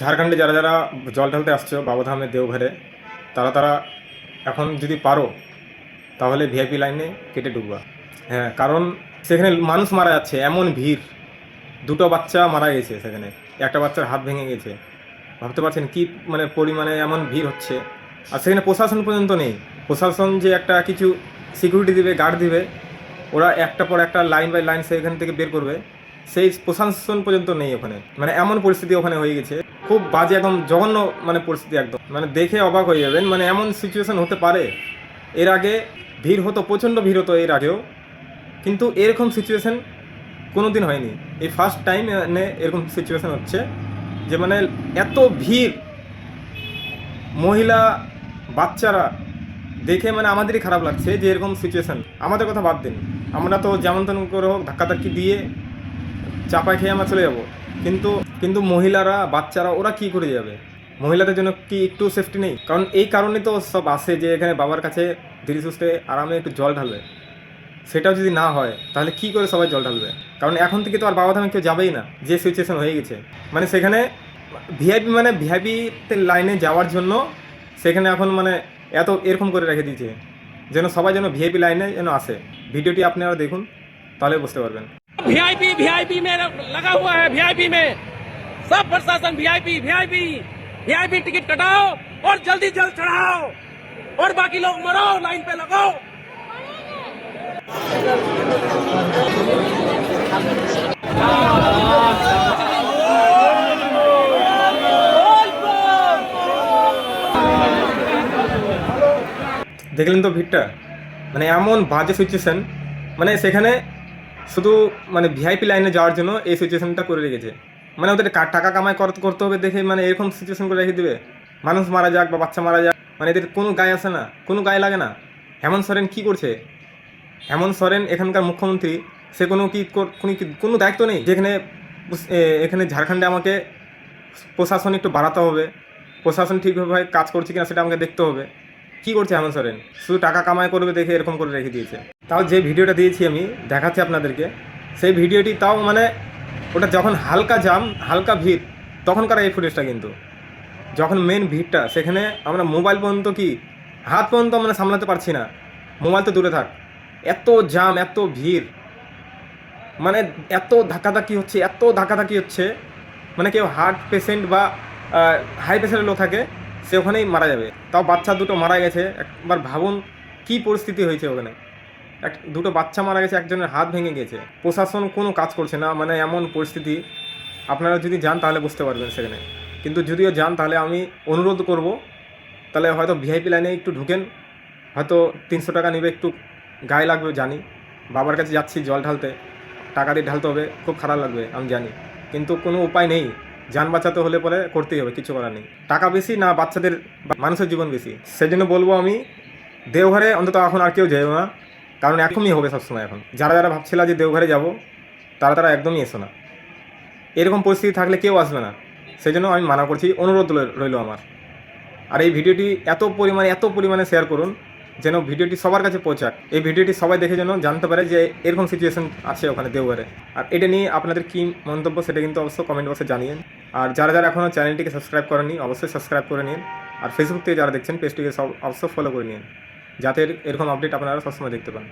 ঝাড়খণ্ডে যারা যারা জল ঢালতে আসছো বাবাধামের দেওঘরে, তারা এখন যদি পারো তাহলে ভিআইপি লাইনে কেটে ঢুকবা। হ্যাঁ, কারণ সেখানে মানুষ মারা যাচ্ছে, এমন ভিড়। দুটো বাচ্চা মারা গেছে সেখানে, একটা বাচ্চার হাত ভেঙে গেছে। ভাবতে পারছেন কি মানে পরিমাণে এমন ভিড় হচ্ছে। আর সেখানে প্রশাসন পর্যন্ত নেই। প্রশাসন যে একটা কিছু সিকিউরিটি দিবে, গার্ড দিবে, ওরা একটা পর একটা লাইন বাই লাইন সেখান থেকে বের করবে, সেই প্রশাসন পর্যন্ত নেই ওখানে। মানে এমন পরিস্থিতি ওখানে হয়ে গেছে, খুব বাজে, একদম জঘন্য মানে পরিস্থিতি, একদম মানে দেখে অবাক হয়ে যাবেন। মানে এমন সিচুয়েশন হতে পারে। এর আগে ভিড় হতো, প্রচণ্ড ভিড় হতো এর আগেও, কিন্তু এরকম সিচুয়েশন কোনো দিন হয়নি। এই ফার্স্ট টাইম এরকম সিচুয়েশন হচ্ছে যে মানে এত ভিড়, মহিলা, বাচ্চারা, দেখে মানে আমাদেরই খারাপ লাগছে যে এরকম সিচুয়েশন। আমাদের কথা বাদ দিন, আমরা তো যেমন তেমন করে হোক ধাক্কাধাক্কি দিয়ে চাপায় খেয়ে আমরা চলে যাব, কিন্তু কিন্তু মহিলারা, বাচ্চারা, ওরা কি করে যাবে? মহিলাদের জন্য কি একটু সেফটি নেই? কারণ এই কারণে তো সব আসে যে এখানে বাবার কাছে ধীরে সুস্থে আরামে একটু জল ঢালবে। সেটাও যদি না হয় তাহলে কি করে সবাই জল ঢালবে? কারণ এখন থেকে তো আর বাবাধামে কেউ যাবেই না, যে সিচুয়েশন হয়ে গেছে। মানে সেখানে ভিআইপি, মানে ভিআইপিতে লাইনে যাওয়ার জন্য সেখানে এখন মানে এত এরকম করে রেখে দিয়েছে যেন সবাই যেন ভিআইপি লাইনে যেন আসে। ভিডিওটি আপনারা দেখুন, তাহলে বুঝতে পারবেন। वीआईपी वीआईपी में लगा हुआ है। वीआईपी में सब प्रशासन वीआईपी वीआईपी वीआईपी टिकट कटाओ और जल्दी जल्द चढ़ाओ और बाकी लोग मरो, लाइन पे लगो। দেখলেন তো ভিড়টা, মানে এমন বাজে সিচুয়েশন। মানে সেখানে শুধু মানে ভিআইপি লাইনে যাওয়ার জন্য এই সিচুয়েশনটা করে রেখেছে। মানে ওদের টাকা কামাই করতে হবে দেখে মানে এরকম সিচুয়েশন করে রেখে দেবে। মানুষ মারা যাক বা বাচ্চা মারা যাক, মানে এদের কোনো গায়ে আসে না, কোনো গায়ে লাগে না। হেমন্ত সোরেন কী করছে? হেমন্ত সোরেন এখানকার মুখ্যমন্ত্রী, সে কোনো দায়িত্ব নেই যেখানে এখানে ঝাড়খণ্ডে আমাকে প্রশাসন একটু বাড়াতে হবে, প্রশাসন ঠিকভাবে কাজ করছে কিনা সেটা আমাকে দেখতে হবে। কী করছে হেমন্ত সোরেন? শুধু টাকা কামাই করবে দেখে এরকম করে রেখে দিয়েছে। তাও যে ভিডিওটা দিয়েছি আমি দেখাচ্ছি আপনাদেরকে, সেই ভিডিওটি তাও মানে ওটা যখন হালকা জাম, হালকা ভিড়, তখনকার এই ফুটেজটা। কিন্তু যখন মেন ভিড়টা, সেখানে আমরা মোবাইল পর্যন্ত কি হাত পর্যন্ত আমরা সামলাতে পারছি না, মোবাইল তো দূরে থাক। এত জাম, এত ভিড়, মানে এত ধাক্কাধাক্কি হচ্ছে, মানে কেউ হার্ট পেশেন্ট বা হাই প্রেশারের লোক থাকে, সে ওখানেই মারা যাবে। তাও বাচ্চা দুটো মারা গেছে। একবার ভাবুন কী পরিস্থিতি হয়েছে ওখানে। দুটো বাচ্চা মারা গেছে, একজনের হাত ভেঙে গেছে। প্রশাসন কোনো কাজ করছে না, মানে এমন পরিস্থিতি। আপনারা যদি যান তাহলে বুঝতে পারবেন সেখানে। কিন্তু যদিও যান তাহলে আমি অনুরোধ করব, তাহলে হয়তো ভিআইপি লাইনে একটু ঢুকেন, হয়তো 300 টাকা নেবে, একটু গায়ে লাগবে জানি। বাবার কাছে যাচ্ছি জল ঢালতে, টাকা দিয়ে ঢালতে হবে, খুব খারাপ লাগবে আমি জানি, কিন্তু কোনো উপায় নেই। যান বাঁচাতে হলে পরে করতেই হবে, কিছু করার নেই। টাকা বেশি না বাচ্চাদের, মানুষের জীবন বেশি। সেজন্য বলবো আমি, দেওঘরে অন্তত এখন আর কেউ যেও না, কারণ এরকমই হবে সবসময়। এখন যারা যারা ভাবছিল যে দেওঘরে যাব, তারা একদমই এসো না। এরকম পরিস্থিতি থাকলে কেউ আসবে না, সেজন্য আমি মানা করছি, অনুরোধ রইল আমার। আর এই ভিডিওটি এত পরিমাণে শেয়ার করুন যেন ভিডিওটি সবার কাছে পৌঁছাক। এই ভিডিওটি সবাই দেখে যেন জানতে পারে যে এরকম সিচুয়েশন আছে ওখানে দেওঘরে। আর এটা নিয়ে আপনাদের কী মন্তব্য সেটা কিন্তু অবশ্যই কমেন্ট বক্সে জানিয়েন। আর যারা যারা এখনও চ্যানেলটিকে সাবস্ক্রাইব করেনি, অবশ্যই সাবস্ক্রাইব করে নিন। আর ফেসবুক থেকে যারা দেখছেন পেজটিকে অবশ্যই ফলো করে নিন, যাতে এরকম আপডেট আপনারা সবসময় দেখতে পান।